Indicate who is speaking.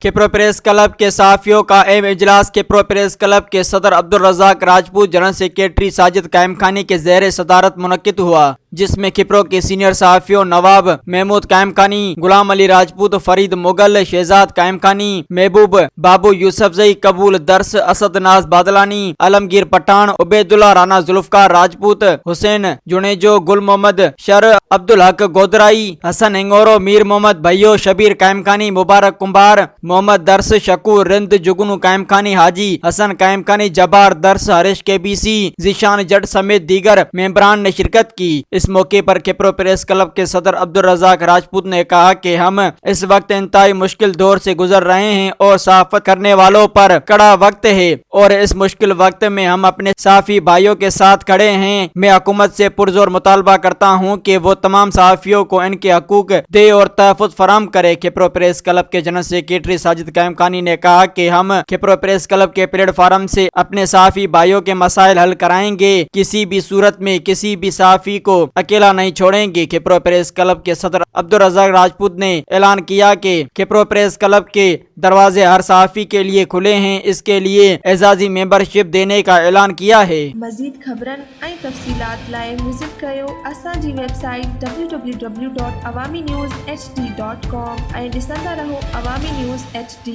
Speaker 1: खिप्रो press club के सहाफ़ियों का अहम इजलास खिप्रो प्रेस क्लब के सदर अब्दुल रज़ाक राजपूत, जनरल सेक्रेटरी साजिद कायमखानी के ज़ेर सदारत मुनक्किद हुआ, जिसमें खिप्रो के सीनियर सहाफ़ियों नवाब महमूद कायमखानी, गुलाम अली राजपूत, फरीद मुगल, शहजाद कायमखानी, महबूब बाबू यूसुफजई, कबूल दर्स, असद नाज बादलानी, आलमगीर पठान, उबैदुल्ला राना, जुल्फकार राजपूत, हुसैन जुनेजो, गुल मोहम्मद शर, अब्दुल हक गोदराई, हसन हिंगोरो, मीर मोहम्मद भैयो, शबीर कायमखानी, मुबारक कुंभार, मोहम्मद दर्स, शकूर रिंद, जुगनू कायमखानी, हाजी हसन कायमखानी, जबार दर्स, हरीश केबीसी, जीशान जट समेत दीगर मेंबरान ने शिरकत की। इस मौके पर खिप्रो प्रेस क्लब के सदर अब्दुल रज़ाक राजपूत ने कहा कि हम इस वक्त इंतहाई मुश्किल दौर से गुजर रहे हैं और सहाफत करने वालों पर कड़ा वक्त है और इस मुश्किल वक्त में हम अपने सहाफी भाइयों के साथ खड़े हैं। मैं हुकूमत से पुरजोर मुतालबा करता हूँ कि वो तमाम सहाफियों को इनके हकूक दे और तहफ़्फ़ुज़ फराहम करे। खिप्रो प्रेस क्लब के जनरल सेक्रेटरी साजिद कायमखानी ने कहा कि हम खिप्रो प्रेस क्लब के प्लेटफार्म से अपने सहाफी भाइयों के मसाइल हल कराएंगे, किसी भी सूरत में किसी भी सहाफी को अकेला नहीं छोड़ेंगे। खिप्रो प्रेस क्लब के सदर अब्दुल रज़ाक राजपूत ने ऐलान किया कि खिप्रो प्रेस क्लब के दरवाजे हर सहाफी के लिए खुले हैं, इसके लिए एजाजी मेंबरशिप देने का ऐलान किया है।
Speaker 2: मज़ीद ख़बरन ऐं तफ़सीलात लाइ विज़िट कयो असांजी वेबसाइट www.awamiNewsHD.com ऐं ॾिसंदा रहो अवामी न्यूज़ HD।